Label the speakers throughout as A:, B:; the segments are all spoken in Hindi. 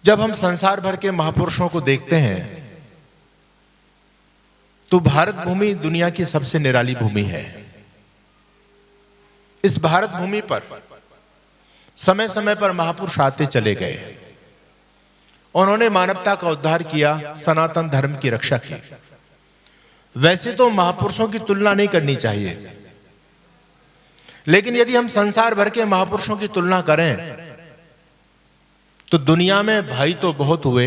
A: जब हम संसार भर के महापुरुषों को देखते हैं तो भारत भूमि दुनिया की सबसे निराली भूमि है। इस भारत भूमि पर समय समय पर महापुरुष आते चले गए। उन्होंने मानवता का उद्धार किया, सनातन धर्म की रक्षा की। वैसे तो महापुरुषों की तुलना नहीं करनी चाहिए, लेकिन यदि हम संसार भर के महापुरुषों की तुलना करें तो दुनिया में भाई तो बहुत हुए,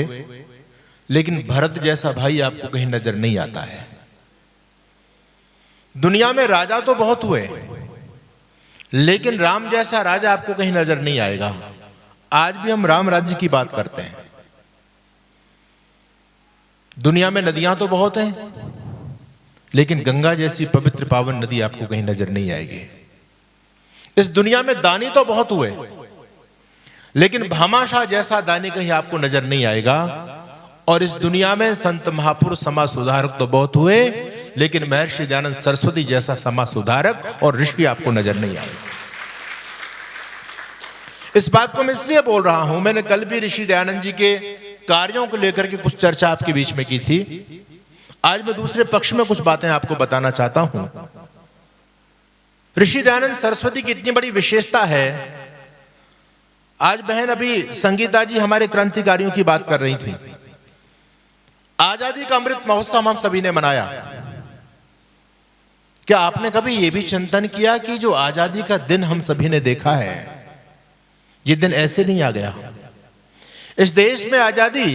A: लेकिन भरत जैसा भाई आपको कहीं नजर नहीं आता है। दुनिया में राजा तो बहुत हुए, लेकिन राम जैसा राजा आपको कहीं नजर नहीं आएगा। आज भी हम राम राज्य की बात करते हैं। दुनिया में नदियां तो बहुत हैं, लेकिन गंगा जैसी पवित्र पावन नदी आपको कहीं नजर नहीं आएगी। इस दुनिया में दानी तो बहुत हुए, लेकिन भामाशाह जैसा दानी कहीं आपको नजर नहीं आएगा। और इस दुनिया में संत महापुरुष समाज सुधारक तो बहुत हुए, लेकिन महर्षि दयानंद सरस्वती जैसा समाज सुधारक और ऋषि आपको नजर नहीं आएगा। इस बात को मैं इसलिए बोल रहा हूं, मैंने कल भी ऋषि दयानंद जी के कार्यों को लेकर के कुछ चर्चा आपके बीच में की थी। आज मैं दूसरे पक्ष में कुछ बातें आपको बताना चाहता हूं। ऋषि दयानंद सरस्वती की इतनी बड़ी विशेषता है। आज बहन अभी संगीता जी हमारे क्रांतिकारियों की बात कर रही थी। आजादी का अमृत महोत्सव हम सभी ने मनाया। क्या आपने कभी यह भी चिंतन किया कि जो आजादी का दिन हम सभी ने देखा है, यह दिन ऐसे नहीं आ गया। इस देश में आजादी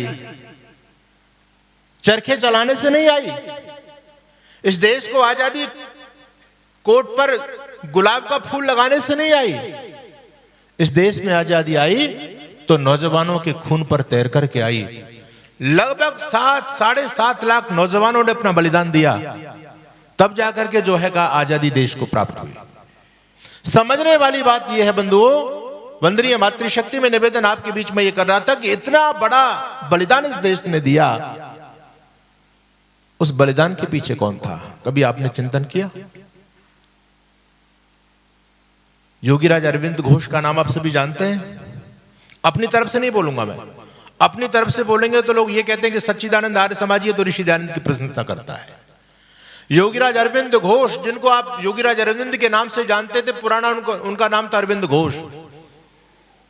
A: चरखे चलाने से नहीं आई। इस देश को आजादी कोट पर गुलाब का फूल लगाने से नहीं आई। इस देश में आजादी आई तो नौजवानों के खून पर तैर करके आई। लगभग 7-7.5 लाख नौजवानों ने अपना बलिदान दिया, तब जाकर के जो है का आजादी देश को प्राप्त हुई। समझने वाली बात यह है बंधुओं, वंदनीय मातृशक्ति में निवेदन आपके बीच में यह कर रहा था कि इतना बड़ा बलिदान इस देश ने दिया, उस बलिदान के पीछे कौन था? कभी आपने चिंतन किया? योगीराज अरविंद घोष का नाम आप सभी जानते हैं। अपनी तरफ से नहीं बोलूंगा मैं, अपनी तरफ से बोलेंगे तो लोग ये कहते हैं कि सच्चिदानंद आर्य समाजी है तो ऋषि दयानंद की प्रशंसा करता है। योगीराज अरविंद घोष, जिनको आप योगीराज अरविंद के नाम से जानते थे, पुराना उनका नाम था अरविंद घोष।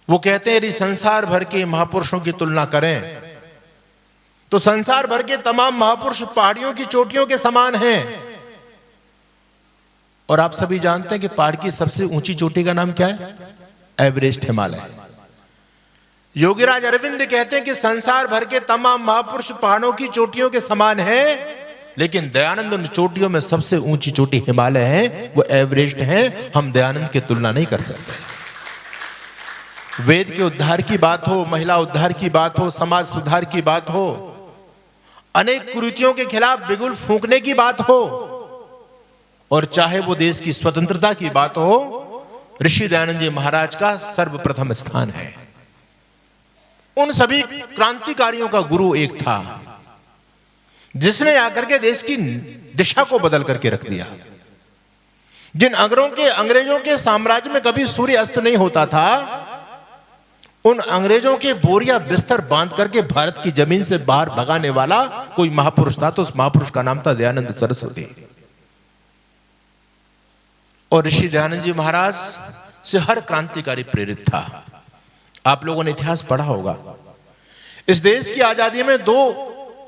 A: वो कहते हैं यदि संसार भर के महापुरुषों की तुलना करें तो संसार भर के तमाम महापुरुष पहाड़ियों की चोटियों के समान हैं। और आप सभी जानते हैं कि पहाड़ की सबसे ऊंची चोटी का नाम क्या है? एवरेस्ट, हिमालय। योगीराज अरविंद कहते हैं कि संसार भर के तमाम महापुरुष पहाड़ों की चोटियों के समान हैं, लेकिन दयानंद उन चोटियों में सबसे ऊंची चोटी हिमालय है, वो एवरेस्ट है। हम दयानंद की तुलना नहीं कर सकते। वेद के उद्धार की बात हो, महिला उद्धार की बात हो, समाज सुधार की बात हो, अनेक कुरीतियों के खिलाफ बिगुल फूंकने की बात हो, और चाहे वो देश की स्वतंत्रता की बात हो, ऋषि दयानंद जी महाराज का सर्वप्रथम स्थान है। उन सभी क्रांतिकारियों का गुरु एक था जिसने आकर के देश की दिशा को बदल करके रख दिया। जिन अंग्रेजों के साम्राज्य में कभी सूर्य अस्त नहीं होता था, उन अंग्रेजों के बोरिया बिस्तर बांध करके भारत की जमीन से बाहर भगाने वाला कोई महापुरुष था, तो उस महापुरुष का नाम था दयानंद सरस्वती। और ऋषि दयानंद जी महाराज से हर क्रांतिकारी प्रेरित था। आप लोगों ने इतिहास पढ़ा होगा। इस देश की आजादी में 2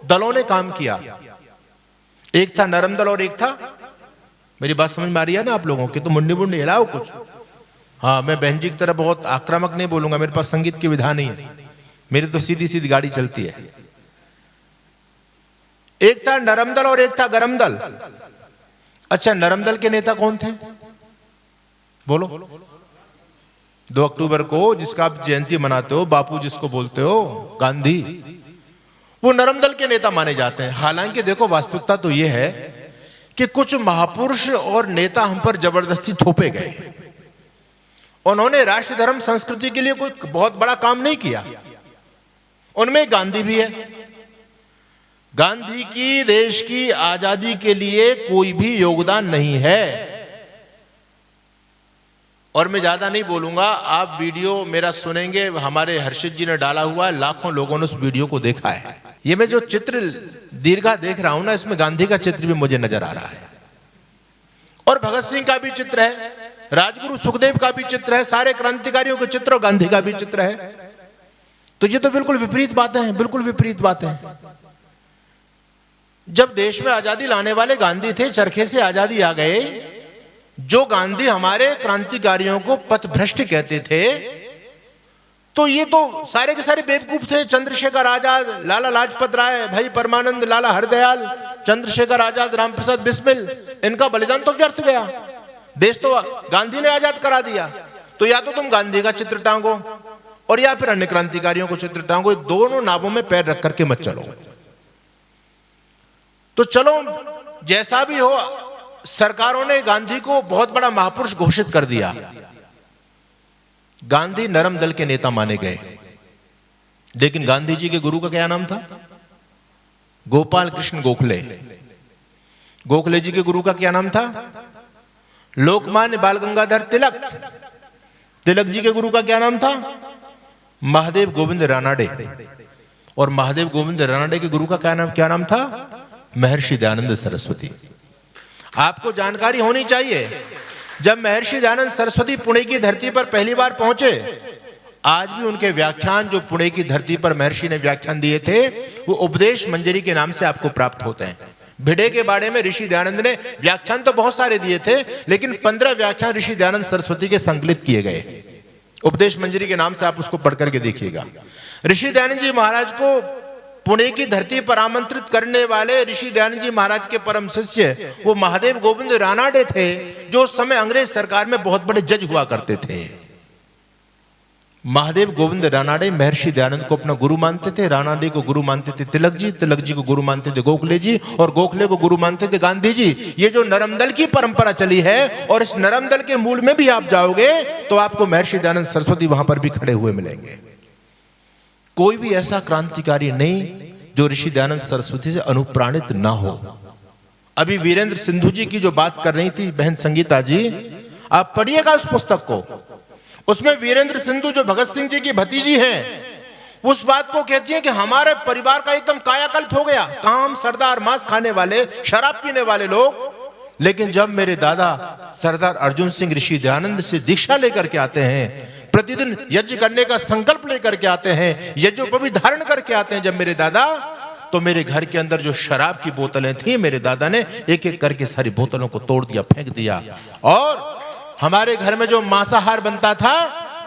A: दलों ने काम किया। एक था नरम दल और एक था, मेरी बात समझ में आ रही है ना आप लोगों की? तो मुंडी मुंडी हिलाओ कुछ। हाँ, मैं बहन जी की तरह बहुत आक्रामक नहीं बोलूंगा, मेरे पास संगीत की विधा नहीं है, मेरी तो सीधी सीधी गाड़ी चलती है। एक था नरम दल और एक था गरम दल। अच्छा, नरम दल के नेता कौन थे? बोलो। 2 अक्टूबर को जिसका आप जयंती मनाते हो, बापू जिसको बोलते हो, गांधी, वो नरम दल के नेता माने जाते हैं। हालांकि देखो, वास्तविकता तो यह है कि कुछ महापुरुष और नेता हम पर जबरदस्ती थोपे गए। उन्होंने राष्ट्र धर्म संस्कृति के लिए कोई बहुत बड़ा काम नहीं किया। उनमें गांधी भी है। गांधी की देश की आजादी के लिए कोई भी योगदान नहीं है। और मैं ज्यादा नहीं बोलूंगा, आप वीडियो मेरा सुनेंगे, हमारे हर्षित जी ने डाला हुआ है, लाखों लोगों ने उस वीडियो को देखा है। ये मैं जो चित्र दीर्घा देख रहा हूं ना, इसमें गांधी का चित्र भी मुझे नजर आ रहा है, और भगत सिंह का भी चित्र है, राजगुरु सुखदेव का भी चित्र है, सारे क्रांतिकारियों के चित्र, और गांधी का भी चित्र है। तो ये तो बिल्कुल विपरीत बातें हैं, बिल्कुल विपरीत बातें हैं। जब देश में आजादी लाने वाले गांधी थे, चरखे से आजादी आ गए, जो गांधी हमारे क्रांतिकारियों को पथभ्रष्ट कहते थे, तो ये तो सारे के सारे बेवकूफ थे। चंद्रशेखर आजाद, लाला लाजपत राय, भाई परमानंद, लाला हरदयाल, चंद्रशेखर आजाद, रामप्रसाद बिस्मिल, इनका बलिदान तो व्यर्थ गया। देश तो गांधी ने आजाद करा दिया। तो या तो तुम गांधी का चित्र टांगो और या फिर अन्य क्रांतिकारियों को चित्र टांगो, दोनों नावों में पैर रख करके मत चलो। तो चलो जैसा भी हो, सरकारों ने गांधी को बहुत बड़ा महापुरुष घोषित कर दिया। गांधी नरम दल के नेता माने गए, लेकिन गांधी जी के गुरु का क्या नाम था? गोपाल कृष्ण गोखले। गोखले जी के गुरु का क्या नाम था? लोकमान्य बाल गंगाधर तिलक। तिलक जी के गुरु का क्या नाम था? महादेव गोविंद रानाडे। और महादेव गोविंद रानाडे के गुरु का क्या नाम था? महर्षि दयानंद सरस्वती। आपको जानकारी होनी चाहिए, जब महर्षि दयानंद सरस्वती पुणे की धरती पर पहली बार पहुंचे, आज भी उनके व्याख्यान जो पुणे की धरती पर महर्षि ने व्याख्यान दिए थे, वो उपदेश मंजरी के नाम से आपको प्राप्त होते हैं। भिड़े के बारे में ऋषि दयानंद ने व्याख्यान तो बहुत सारे दिए थे, लेकिन 15 व्याख्यान ऋषि दयानंद सरस्वती के संकलित किए गए। उपदेश मंजरी के नाम से आप उसको पढ़ करके देखिएगा। ऋषि दयानंद जी महाराज को पुणे की धरती पर आमंत्रित करने वाले ऋषि दयानंद जी महाराज के परम शिष्य वो महादेव गोविंद रानाडे थे, जो उस समय अंग्रेज सरकार में बहुत बड़े जज हुआ करते थे। महादेव गोविंद रानाडे महर्षि दयानंद को अपना गुरु मानते थे, रानाडे को गुरु मानते थे तिलक जी, तिलक जी को गुरु मानते थे गोखले जी, और गोखले को गुरु मानते थे गांधी जी। ये जो नरमदल की परंपरा चली है, और इस नरमदल के मूल में भी आप जाओगे तो आपको महर्षि दयानंद सरस्वती वहां पर भी खड़े हुए मिलेंगे। कोई भी ऐसा क्रांतिकारी नहीं जो ऋषि दयानंद सरस्वती से अनुप्राणित ना हो। अभी वीरेंद्र सिंधु जी की जो बात कर रही थी बहन संगीता जी, आप पढ़िएगा उस पुस्तक को। उसमें वीरेंद्र सिंधु जो भगत सिंह जी की भतीजी हैं, उस बात को कहती है कि हमारे परिवार का एकदम कायाकल्प हो गया। काम सरदार, मांस खाने वाले, शराब पीने वाले लोग, लेकिन जब मेरे दादा सरदार अर्जुन सिंह ऋषि दयानंद से दीक्षा लेकर के आते हैं, प्रतिदिन यज्ञ करने का संकल्प लेकर के आते हैं, यज्ञोपवीत धारण करके आते हैं जब मेरे दादा, तो मेरे घर के अंदर जो शराब की बोतलें थी, मेरे दादा ने एक एक करके सारी बोतलों को तोड़ दिया, फेंक दिया। और हमारे घर में जो मांसाहार बनता था,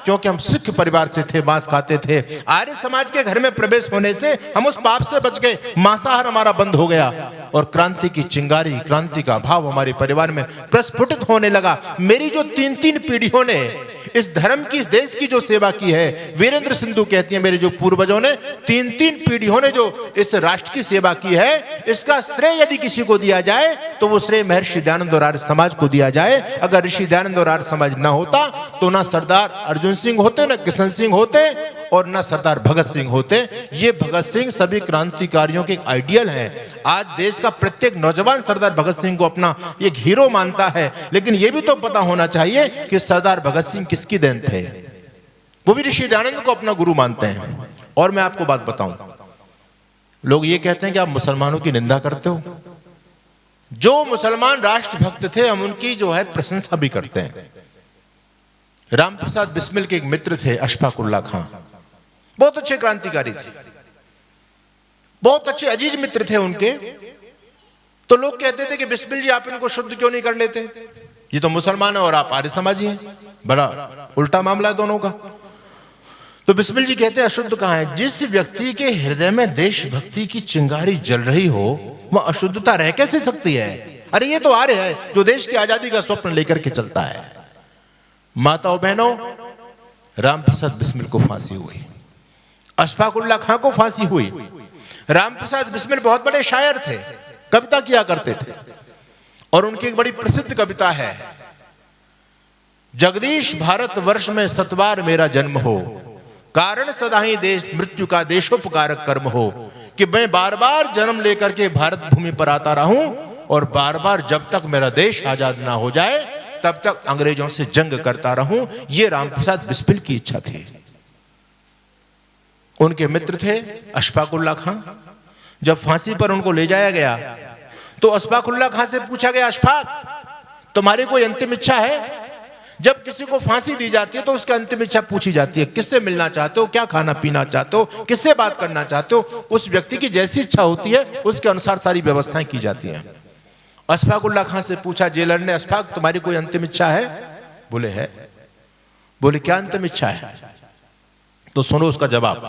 A: क्योंकि हम सिख परिवार से थे, मांस खाते थे, आर्य समाज के घर में प्रवेश होने से हम उस पाप से बच गए, मांसाहार हमारा बंद हो गया, और क्रांति की चिंगारी, क्रांति का भाव हमारे परिवार में प्रस्फुटित होने लगा। मेरी जो 3-3 पीढ़ियों ने इस धर्म की, इस देश की जो सेवा की है, वीरेंद्र सिंधु कहती है मेरे जो पूर्वजों ने 3-3 पीढ़ियों ने जो इस राष्ट्र की सेवा की है, इसका श्रेय यदि किसी को दिया जाए तो वो श्रेय महर्षि दयानंद और आर्य समाज को दिया जाए। अगर ऋषि दयानंद और आर्य समाज ना होता तो ना सरदार अर्जुन सिंह होते, ना किशन सिंह होते, और ना सरदार भगत सिंह होते। ये भगत सिंह सभी क्रांतिकारियों के एक आइडियल हैं। आज देश का प्रत्येक नौजवान सरदार भगत सिंह को अपना एक हीरो मानता है, लेकिन यह भी तो पता होना चाहिए कि सरदार भगत सिंह किसकी देन थे। वो भी ऋषि दयानंद को अपना गुरु मानते हैं। और मैं आपको बात बताऊं, लोग ये कहते हैं कि आप मुसलमानों की निंदा करते हो। जो मुसलमान राष्ट्रभक्त थे, हम उनकी जो है प्रशंसा भी करते हैं। रामप्रसाद बिस्मिल के एक मित्र थे अशफाक उल्लाह खां, बहुत अच्छे क्रांतिकारी थे, बहुत अच्छे अजीज मित्र थे उनके। तो लोग कहते थे कि बिस्मिल जी आप इनको शुद्ध क्यों नहीं कर लेते, ये तो मुसलमान है और आप आर्य समाजी हैं। बड़ा उल्टा मामला है दोनों का। तो बिस्मिल जी कहते हैं अशुद्ध कहां है? जिस व्यक्ति के हृदय में देशभक्ति की चिंगारी जल रही हो, वह अशुद्धता रह कैसे सकती है? अरे ये तो आर्य है जो देश की आजादी का स्वप्न लेकर के चलता है। माताओं बहनों, रामप्रसाद बिस्मिल को फांसी हुई, अशफाक उल्लाह खां को फांसी हुई। रामप्रसाद बिस्मिल बहुत बड़े शायर थे, कविता किया करते थे, और उनकी एक बड़ी प्रसिद्ध कविता है, जगदीश भारत वर्ष में सतवार मेरा जन्म हो, कारण सदा ही देश मृत्यु का देशोपकारक कर्म हो। कि मैं बार बार जन्म लेकर के भारत भूमि पर आता रहूं, और बार बार जब तक मेरा देश आजाद ना हो जाए तब तक अंग्रेजों से जंग करता रहूं। ये रामप्रसाद बिस्मिल की इच्छा थी। उनके मित्र थे अशफाक उल्लाह खां। जब फांसी पर उनको ले जाया गया तो अशफाक उल्लाह खां से पूछा गया, अशफाक तुम्हारी कोई अंतिम इच्छा है? जब किसी को फांसी दी जाती है तो उसकी अंतिम इच्छा पूछी जाती है, किससे मिलना चाहते हो, क्या खाना पीना चाहते हो, किससे बात करना चाहते हो। उस व्यक्ति की जैसी इच्छा होती है उसके अनुसार सारी व्यवस्थाएं की जाती हैं। अशफाक उल्लाह खां से पूछा जेलर ने, अशफाक तुम्हारी कोई अंतिम इच्छा है? बोले है। बोले क्या अंतिम इच्छा है? तो सुनो उसका जवाब।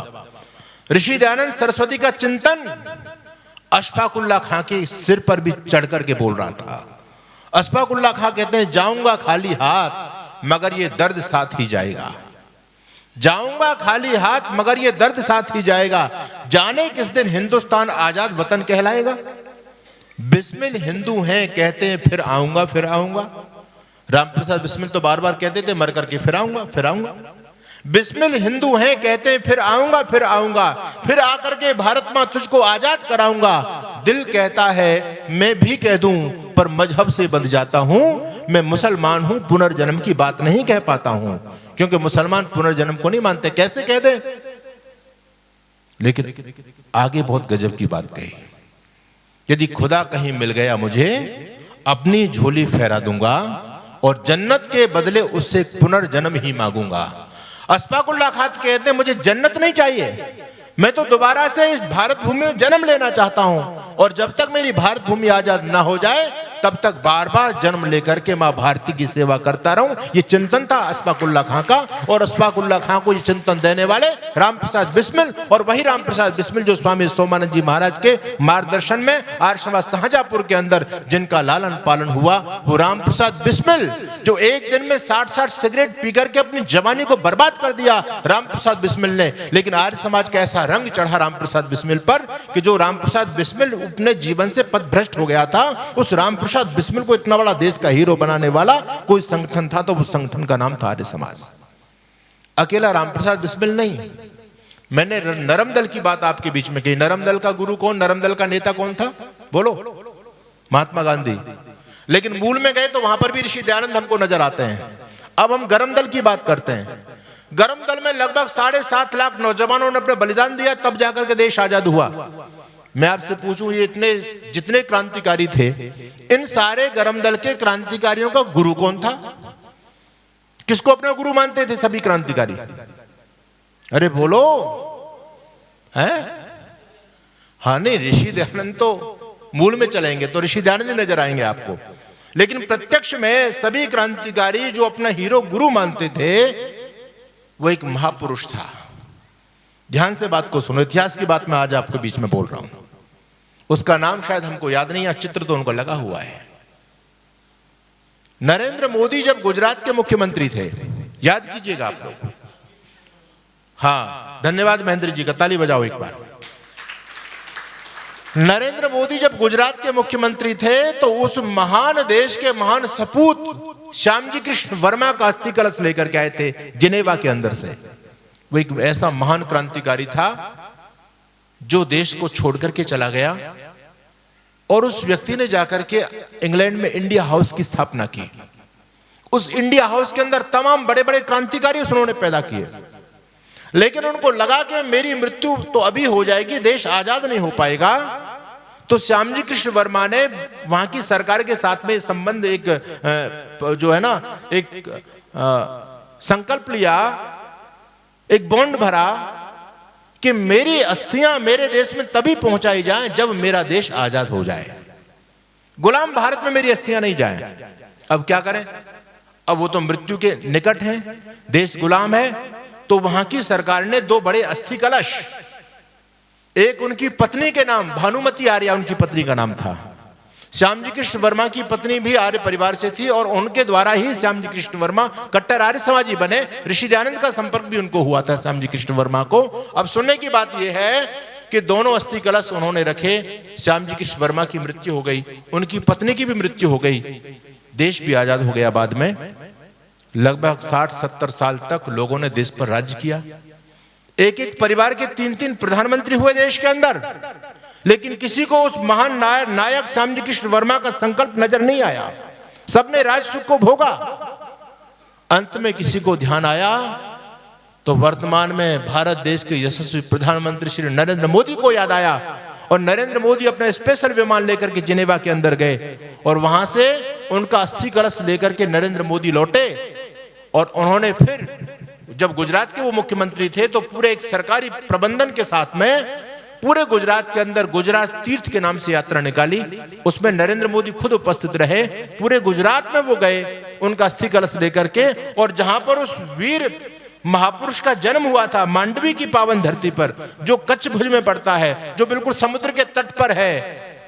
A: ऋषि दयानंद सरस्वती का चिंतन अशफाक उल्लाह खां के सिर पर भी चढ़ करके बोल रहा था। अशफाक उल्लाह खां कहते हैं, जाऊंगा खाली हाथ मगर ये दर्द साथ ही जाएगा। जाऊंगा खाली हाथ मगर ये दर्द साथ ही जाएगा। जाने किस दिन हिंदुस्तान आजाद वतन कहलाएगा। बिस्मिल हिंदू हैं कहते हैं फिर आऊंगा फिर आऊंगा। रामप्रसाद बिस्मिल तो बार बार कहते थे मर करके फिर आऊंगा फिर आऊंगा। बिस्मिल हिंदू हैं कहते हैं फिर आऊंगा फिर आकर के भारत मां तुझको आजाद कराऊंगा। दिल कहता है मैं भी कह दूं पर मजहब से बंध जाता हूं। मैं मुसलमान हूं, पुनर्जन्म की बात नहीं कह पाता हूं, क्योंकि मुसलमान पुनर्जन्म को नहीं मानते। कैसे कह दे? लेकिन आगे बहुत गजब की बात कही, यदि खुदा कहीं मिल गया मुझे अपनी झोली फहरा दूंगा और जन्नत के बदले उससे पुनर्जन्म ही मांगूंगा। अशफाक उल्लाह खां कहते हैं मुझे जन्नत नहीं चाहिए, मैं तो दोबारा से इस भारत भूमि में जन्म लेना चाहता हूं और जब तक मेरी भारत भूमि आजाद ना हो जाए तब तक बार बार जन्म लेकर के मां भारती की सेवा करता रहूं। ये चिंतन था अशफाक उल्लाह खां का। और अशफाक उल्लाह खां को ये चिंतन देने वाले रामप्रसाद बिस्मिल, और वही रामप्रसाद बिस्मिल जो स्वामी सोमानंद जी महाराज के मार्गदर्शन में आर्यसमाज शाहजहांपुर के अंदर जिनका लालन पालन हुआ, वो रामप्रसाद बिस्मिल जो एक दिन में 60-60 सिगरेट पी करके अपनी जवानी को बर्बाद कर दिया रामप्रसाद बिस्मिल ने। लेकिन आर्य समाज का ऐसा रंग चढ़ा रामप्रसाद बिस्मिल पर कि जो रामप्रसाद बिस्मिल अपने जीवन से पथभ्रष्ट हो गया था, उस रामप्रसाद बिस्मिल को इतना बड़ा देश का हीरो बनाने वाला कोई संगठन था तो उस संगठन का नाम था आर्य समाज। अकेला रामप्रसाद बिस्मिल नहीं, मैंने नरम दल की बात आपके बीच में कही। नरम दल का गुरु कौन, नरम दल का नेता कौन था? बोलो, महात्मा गांधी। लेकिन मूल में गए तो वहां पर भी ऋषि दयानंद हमको नजर आते हैं। अब हम गरम दल की बात करते हैं। गरम दल में लगभग 7.5 लाख नौजवानों ने अपने बलिदान दिया, तब जाकर के देश आजाद हुआ। मैं आपसे पूछूं, ये इतने जितने क्रांतिकारी थे, इन सारे गरम दल के क्रांतिकारियों का गुरु कौन था? किसको अपना गुरु मानते थे सभी क्रांतिकारी? अरे बोलो, हैं? हाँ नहीं, ऋषि दयानंद तो मूल में चलेंगे तो ऋषि दयानंद ही नजर आएंगे आपको, लेकिन प्रत्यक्ष में सभी क्रांतिकारी जो अपना हीरो गुरु मानते थे वो एक महापुरुष था। ध्यान से बात को सुनो, इतिहास की बात मैं आज आपके बीच में बोल रहा हूं। उसका नाम शायद हमको याद नहीं है, चित्र तो उनको लगा हुआ है। नरेंद्र मोदी जब गुजरात के मुख्यमंत्री थे, याद कीजिएगा आप लोग। हाँ, धन्यवाद महेंद्र जी का, ताली बजाओ एक बार। नरेंद्र मोदी जब गुजरात के मुख्यमंत्री थे तो उस महान देश के महान सपूत श्यामजी कृष्ण वर्मा का अस्थि कलश लेकर के आए थे जिनेवा के अंदर से। वो एक ऐसा महान क्रांतिकारी था जो देश को छोड़ करके चला गया और उस व्यक्ति ने जाकर के इंग्लैंड में इंडिया हाउस की स्थापना की। उस इंडिया हाउस के अंदर तमाम बड़े बड़े क्रांतिकारी उन्होंने पैदा किए, लेकिन उनको लगा कि मेरी मृत्यु तो अभी हो जाएगी, देश आजाद नहीं हो पाएगा। तो श्यामजी कृष्ण वर्मा ने वहां की सरकार के साथ में संबंध एक जो है ना एक संकल्प लिया, एक बॉन्ड भरा कि मेरी अस्थियां मेरे देश में तभी पहुंचाई जाएं जब मेरा देश आजाद हो जाए। गुलाम भारत में मेरी अस्थियां नहीं जाएं। अब क्या करें? अब वो तो मृत्यु के निकट हैं, देश गुलाम है। तो वहां की सरकार ने 2 बड़े अस्थि कलश, एक उनकी पत्नी के नाम भानुमती आर्य उनकी पत्नी का नाम था। श्यामजी कृष्ण वर्मा की पत्नी भी आर्य परिवार से थी और उनके द्वारा ही श्यामजी कृष्ण वर्मा कट्टर आर्य समाजी बने। ऋषि दयानंद का संपर्क भी उनको हुआ था श्यामजी कृष्ण वर्मा को। अब सुनने की बात यह है कि दोनों अस्थि कलश उन्होंने रखे। श्यामजी कृष्ण वर्मा की मृत्यु हो गई, उनकी पत्नी की भी मृत्यु हो गई, देश भी आजाद हो गया। बाद में लगभग 60-70 साल तक लोगों ने देश पर राज्य किया। एक एक परिवार के 3-3 प्रधानमंत्री हुए देश के अंदर, लेकिन किसी को उस महान नायक श्यामजी कृष्ण वर्मा का संकल्प नजर नहीं आया। सबने राज सुख को भोगा। अंत में किसी को ध्यान आया तो वर्तमान में भारत देश के यशस्वी प्रधानमंत्री श्री नरेंद्र मोदी को याद आया और नरेंद्र मोदी अपना स्पेशल विमान लेकर के जिनेवा के अंदर गए और वहां से उनका अस्थि कलश लेकर के नरेंद्र मोदी लौटे और उन्होंने फिर, जब गुजरात के वो मुख्यमंत्री थे तो पूरे एक सरकारी प्रबंधन के साथ में पूरे गुजरात के अंदर गुजरात तीर्थ के नाम से यात्रा निकाली। उसमें नरेंद्र मोदी खुद उपस्थित रहे। पूरे गुजरात में वो गए उनका अस्थि कलश लेकर के, और जहां पर उस वीर महापुरुष का जन्म हुआ था मांडवी की पावन धरती पर, जो कच्छ भुज में पड़ता है, जो बिल्कुल समुद्र के तट पर है,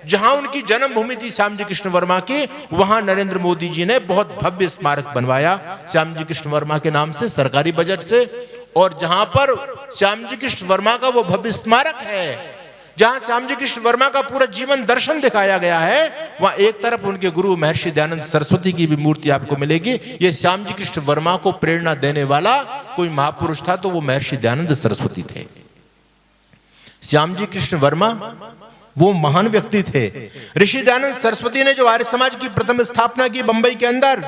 A: जहां उनकी जन्मभूमि थी श्यामजी कृष्ण वर्मा की, वहां नरेंद्र मोदी जी ने बहुत भव्य स्मारक बनवाया श्यामजी कृष्ण वर्मा के नाम से सरकारी बजट से। और जहां पर श्यामजी कृष्ण वर्मा का वो भव्य स्मारक है, जहां श्यामजी कृष्ण वर्मा का पूरा जीवन दर्शन दिखाया गया है, वहां एक तरफ उनके गुरु महर्षि दयानंद सरस्वती की भी मूर्ति आपको मिलेगी। ये श्यामजी कृष्ण वर्मा को प्रेरणा देने वाला कोई महापुरुष था तो वो महर्षि दयानंद सरस्वती थे। श्यामजी कृष्ण वर्मा वो महान व्यक्ति थे। ऋषि दयानंद सरस्वती ने जो आर्य समाज की प्रथम स्थापना की बंबई के अंदर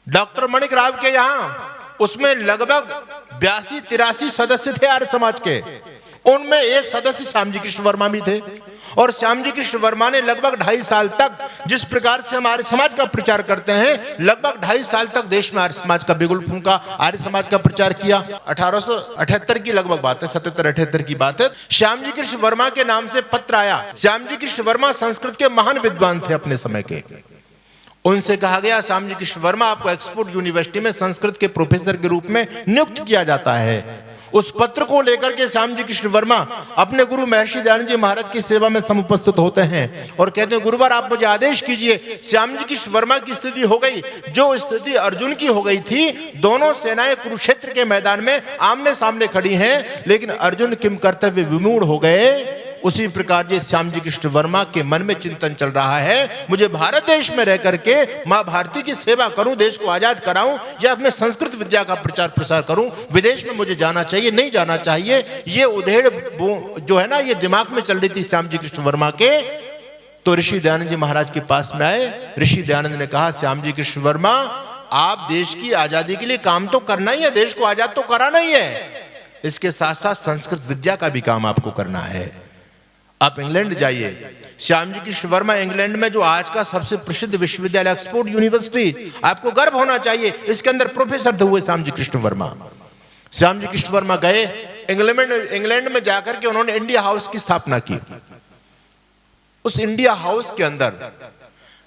A: डॉक्टर माणिक राव के यहां, उसमें लगभग 82-83 सदस्य थे आर्य समाज के। उनमें एक सदस्य श्यामजी कृष्ण वर्मा भी थे। और श्यामजी कृष्ण वर्मा ने लगभग 2.5 साल तक, जिस प्रकार से हम आर्य समाज का प्रचार करते हैं, लगभग 2.5 साल तक देश में आर्य समाज का बिगुल फूंका, आर्य समाज का प्रचार किया। 1878 की लगभग बात है, 77-78 की बात है। श्यामजी कृष्ण वर्मा के नाम से पत्र आया। श्यामजी कृष्ण वर्मा संस्कृत के महान विद्वान थे अपने समय के। उनसे कहा गया, श्यामजी कृष्ण वर्मा आपको ऑक्सफोर्ड यूनिवर्सिटी में संस्कृत के प्रोफेसर के रूप में नियुक्त किया जाता है। उस पत्र को लेकर के श्यामजी कृष्ण वर्मा अपने गुरु महर्षि दयानंद जी महाराज की सेवा में समुपस्थित होते हैं और कहते हैं, गुरुवार आप मुझे आदेश कीजिए। श्यामजी कृष्ण वर्मा की स्थिति हो गई जो स्थिति अर्जुन की हो गई थी। दोनों सेनाएं कुरुक्षेत्र के मैदान में आमने सामने खड़ी हैं, लेकिन अर्जुन किम कर्तव्य विमूढ़ हो गए। उसी प्रकार जी श्यामजी कृष्ण वर्मा के मन में चिंतन चल रहा है, मुझे भारत देश में रह करके मां भारती की सेवा करूं, देश को आजाद कराऊं, या अपने संस्कृत विद्या का प्रचार प्रसार करूं, विदेश में मुझे जाना चाहिए नहीं जाना चाहिए, ये उधेड़ जो है ना, ये दिमाग में चल रही थी श्यामजी कृष्ण वर्मा के। तो ऋषि दयानंद जी महाराज के पास में आए। ऋषि दयानंद ने कहा, श्यामजी कृष्ण वर्मा, आप देश की आजादी के लिए काम तो करना ही है, देश को आजाद तो कराना ही है, इसके साथ साथ संस्कृत विद्या का भी काम आपको करना है। आप इंग्लैंड जाइए। श्यामजी कृष्ण वर्मा इंग्लैंड में जो आज का सबसे प्रसिद्ध विश्वविद्यालय ऑक्सफोर्ड यूनिवर्सिटी, आपको गर्व होना चाहिए, इसके अंदर प्रोफेसर थे हुए श्यामजी कृष्ण वर्मा। श्यामजी कृष्ण वर्मा गए इंग्लैंड में जाकर के उन्होंने इंडिया हाउस की स्थापना की। उस इंडिया हाउस के अंदर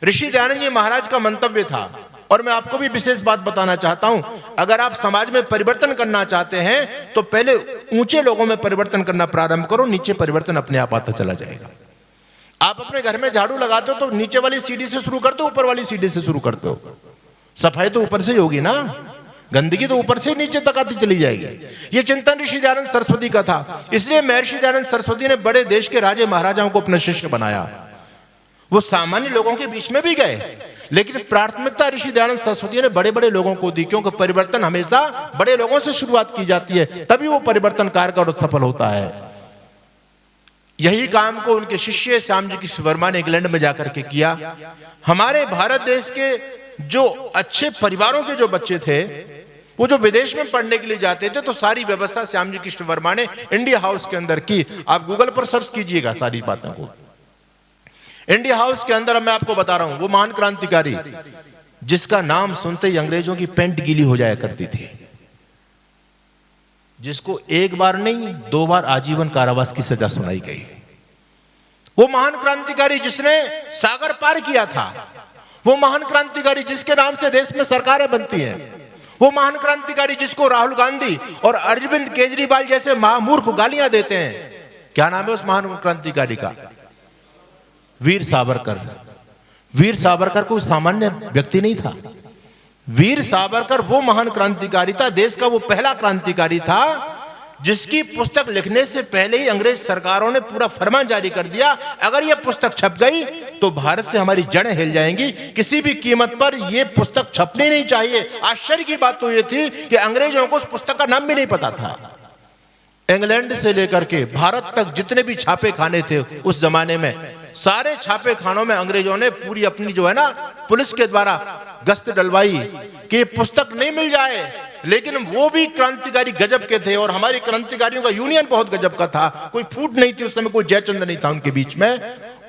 A: ऋषि दयानंद जी महाराज का मंतव्य था, और मैं आपको भी विशेष बात बताना चाहता हूं, अगर आप समाज में परिवर्तन करना चाहते हैं तो पहले ऊंचे लोगों में परिवर्तन करना प्रारंभ करो, नीचे परिवर्तन अपने आप आता चला जाएगा। आप अपने घर में झाड़ू लगाते हो तो नीचे वाली सीढ़ी से शुरू करते हो, ऊपर वाली सीढ़ी से शुरू करते हो? सफाई तो ऊपर से ही होगी ना, गंदगी तो ऊपर से नीचे तक आती चली जाएगी। ये चिंतन ऋषि दयानंद सरस्वती का था। इसलिए महर्षि दयानंद सरस्वती ने बड़े देश के राजे महाराजाओं को अपना शिष्य बनाया। वो सामान्य लोगों के बीच में भी गए, लेकिन प्राथमिकता ऋषि दयानंद सरस्वती ने बड़े बड़े लोगों को दी, क्योंकि परिवर्तन हमेशा बड़े लोगों से शुरुआत की जाती है, तभी वो परिवर्तन कारगर और सफल होता है। यही काम को उनके शिष्य श्यामजी कृष्ण वर्मा ने इंग्लैंड में जाकर के किया। हमारे भारत देश के जो अच्छे परिवारों के जो बच्चे थे, वो जो विदेश में पढ़ने के लिए जाते थे, तो सारी व्यवस्था श्यामजी कृष्ण वर्मा ने इंडिया हाउस के अंदर की। आप गूगल पर सर्च कीजिएगा सारी बातों को। इंडिया हाउस के अंदर मैं आपको बता रहा हूं, वो महान क्रांतिकारी जिसका नाम सुनते ही अंग्रेजों की पेंट गीली हो जाया करती थी, जिसको एक बार नहीं 2 बार आजीवन कारावास की सजा सुनाई गई, वो महान क्रांतिकारी जिसने सागर पार किया था, वो महान क्रांतिकारी जिसके नाम से देश में सरकारें बनती हैं, वो महान क्रांतिकारी जिसको राहुल गांधी और अरविंद केजरीवाल जैसे महामूर्ख गालियां देते हैं। क्या नाम है उस महान क्रांतिकारी का? वीर सावरकर। वीर सावरकर कोई सामान्य व्यक्ति नहीं था। वीर सावरकर वो महान क्रांतिकारी था, देश का वो पहला क्रांतिकारी था जिसकी पुस्तक लिखने से पहले ही अंग्रेज सरकारों ने पूरा फरमान जारी कर दिया, अगर ये पुस्तक छप गई तो भारत से हमारी जड़ें हिल जाएंगी, किसी भी कीमत पर ये पुस्तक छपनी नहीं चाहिए। आश्चर्य की बात तो ये थी कि अंग्रेजों को उस पुस्तक का नाम भी नहीं पता था। इंग्लैंड से लेकर के भारत तक जितने भी छापे खाने थे उस जमाने में, सारे छापे खानों में अंग्रेजों ने पूरी अपनी जो है ना पुलिस के द्वारा गश्त डलवाई कि पुस्तक नहीं मिल जाए, लेकिन वो भी क्रांतिकारी गजब के थे और हमारी क्रांतिकारियों का यूनियन बहुत गजब का था। कोई फूट नहीं थी उस समय, कोई जयचंद नहीं था उनके बीच में।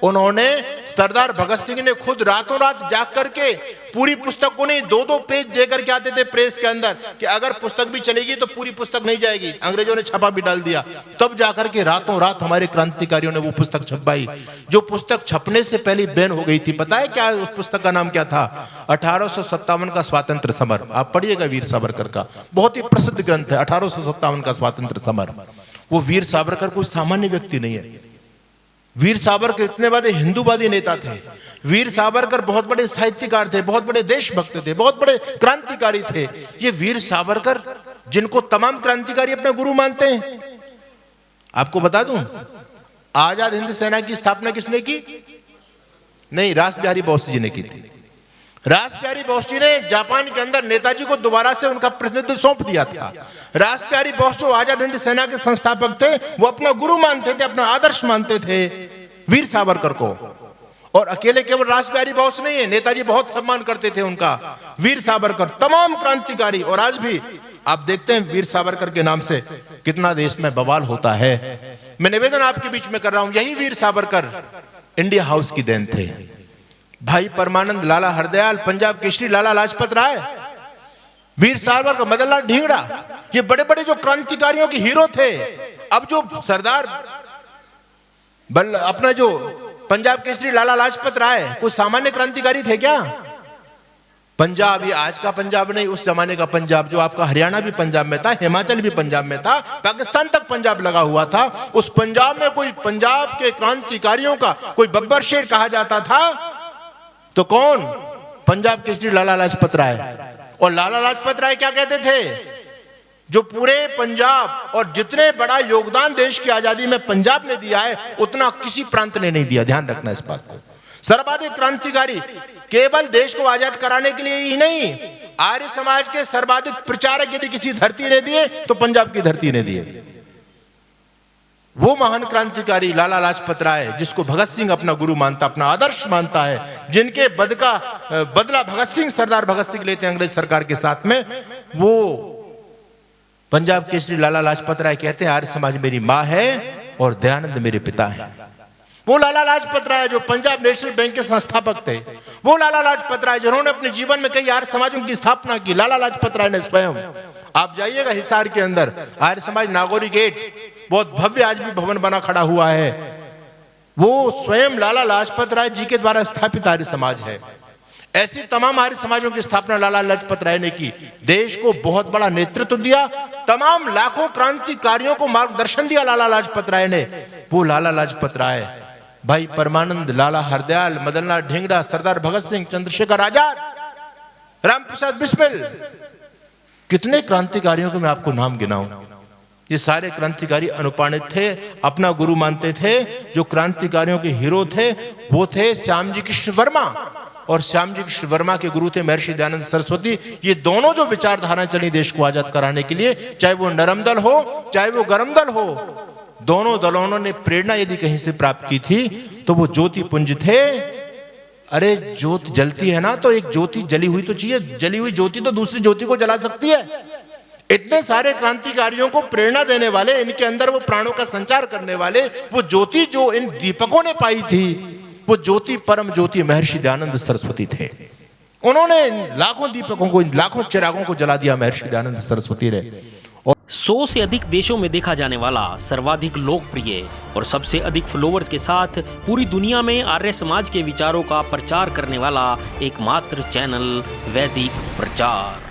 A: उन्होंने सरदार भगत सिंह ने खुद रातों रात जाग करके पूरी पुस्तक को नहीं 2-2 पेज देकर के आते थे प्रेस के अंदर कि अगर पुस्तक भी चलेगी तो पूरी पुस्तक नहीं जाएगी। अंग्रेजों ने छपा भी डाल दिया, तब जाकर के रातों रात हमारे क्रांतिकारियों ने वो पुस्तक छपवाई, जो पुस्तक छपने से पहले बैन हो गई थी। पता है क्या उस पुस्तक का नाम क्या था? 1857 का स्वातंत्र समर। आप पढ़िएगा वीर सावरकर का, बहुत ही प्रसिद्ध ग्रंथ है 1857 का स्वातंत्र समर। वो वीर सावरकर कोई सामान्य व्यक्ति नहीं है। वीर सावरकर इतने बड़े हिंदूवादी नेता थे, वीर सावरकर बहुत बड़े साहित्यकार थे, बहुत बड़े देशभक्त थे, बहुत बड़े क्रांतिकारी थे। ये वीर सावरकर जिनको तमाम क्रांतिकारी अपना गुरु मानते हैं। आपको बता दूं, आजाद हिंद सेना की स्थापना किसने की? नहीं, रासबिहारी बोस जी ने की थी। रासबिहारी बोस जी ने जापान के अंदर नेताजी को दोबारा से उनका प्रतिनिधित्व सौंप दिया था। रासबिहारी बोस जो आजाद हिंद सेना के संस्थापक थे, वो अपना गुरु मानते थे, अपना आदर्श मानते थे वीर सावरकर को। और अकेले केवल रासबिहारी बोस नहीं है, नेताजी बहुत सम्मान करते थे उनका। वीर सावरकर, तमाम क्रांतिकारी, और आज भी आप देखते हैं वीर सावरकर के नाम से कितना देश में बवाल होता है। मैं निवेदन आपके बीच में कर रहा हूं, यही वीर सावरकर इंडिया हाउस की देन थे। भाई परमानंद, लाला हरदयाल, पंजाब केसरी लाला लाजपत राय, वीर सावरकर, मदन लाल ढींगड़ा, ये बड़े बड़े जो क्रांतिकारियों के हीरो थे। अब जो सरदार अपना जो पंजाब केसरी लाला लाजपत राय कोई सामान्य क्रांतिकारी थे क्या? पंजाब, ये आज का पंजाब नहीं, उस जमाने का पंजाब, जो आपका हरियाणा भी पंजाब में था, हिमाचल भी पंजाब में था, पाकिस्तान तक पंजाब लगा हुआ था। उस पंजाब में कोई पंजाब के क्रांतिकारियों का कोई बब्बर शेर कहा जाता था तो कौन? पंजाब केसरी लाला लाजपत राय। और लाला लाजपत राय क्या कहते थे? जो पूरे पंजाब और जितने बड़ा योगदान देश की आजादी में पंजाब ने दिया है, उतना किसी प्रांत ने नहीं दिया। ध्यान रखना इस बात को। सर्वाधिक क्रांतिकारी केवल देश को आजाद कराने के लिए ही नहीं, आर्य समाज के सर्वाधिक प्रचारक यदि किसी धरती ने दिए तो पंजाब की धरती ने दिए। वो महान क्रांतिकारी लाला लाजपत राय, जिसको भगत सिंह अपना गुरु मानता, अपना आदर्श मानता है, जिनके बदला भगत सिंह, सरदार भगत सिंह लेते हैं अंग्रेज सरकार के साथ में, वो पंजाब केसरी लाला लाजपत राय कहते हैं आर्य समाज मेरी मां है और दयानंद मेरे पिता है। वो लाला लाजपत राय जो पंजाब नेशनल बैंक के संस्थापक थे, वो लाला लाजपत राय जिन्होंने अपने जीवन में कई आर्य समाजों की स्थापना की, लाला लाजपत राय ने स्वयं। आप जाइएगा हिसार के अंदर आर्य समाज नागौरी गेट, बहुत भव्य आज भी भवन बना खड़ा हुआ है, वो स्वयं लाला लाजपत राय जी के द्वारा स्थापित आर्य समाज है। ऐसी तमाम आर्य समाजों की स्थापना लाला लाजपत राय ने की, देश को बहुत बड़ा नेतृत्व दिया, तमाम लाखों क्रांतिकारियों को मार्गदर्शन दिया लाला लाजपत राय ने। वो लाला लाजपत राय, भाई परमानंद, लाला हरदयाल, मदन लाल ढींगड़ा, सरदार भगत सिंह, चंद्रशेखर आजाद, राम प्रसाद बिस्मिल, कितने क्रांतिकारियों के मैं आपको नाम गिनाऊं। ये सारे क्रांतिकारी अनुप्राणित थे, अपना गुरु मानते थे। जो क्रांतिकारियों के हीरो थे वो थे श्यामजी कृष्ण वर्मा, और श्यामजी कृष्ण वर्मा के गुरु थे महर्षि दयानंद सरस्वती। ये दोनों जो विचारधारा चली देश को आजाद कराने के लिए, चाहे वो नरम दल हो चाहे वो गरम दल हो, दोनों दलों ने प्रेरणा यदि कहीं से प्राप्त की थी तो वो ज्योति पुंज थे। अरे ज्योति जलती है ना, तो एक ज्योति जली हुई तो चाहिए, जली हुई ज्योति तो दूसरी ज्योति को जला सकती है। इतने सारे क्रांतिकारियों को प्रेरणा देने वाले, इनके अंदर वो प्राणों का संचार करने वाले, वो ज्योति जो इन दीपकों ने पाई थी, वो ज्योति परम ज्योति महर्षि दयानंद सरस्वती थे। उन्होंने लाखों दीपकों को, लाखों चिरागों को जला दिया महर्षि दयानंद सरस्वती ने।
B: 100 से अधिक देशों में देखा जाने वाला, सर्वाधिक लोकप्रिय और सबसे अधिक फॉलोअर्स के साथ पूरी दुनिया में आर्य समाज के विचारों का प्रचार करने वाला एकमात्र चैनल वैदिक प्रचार।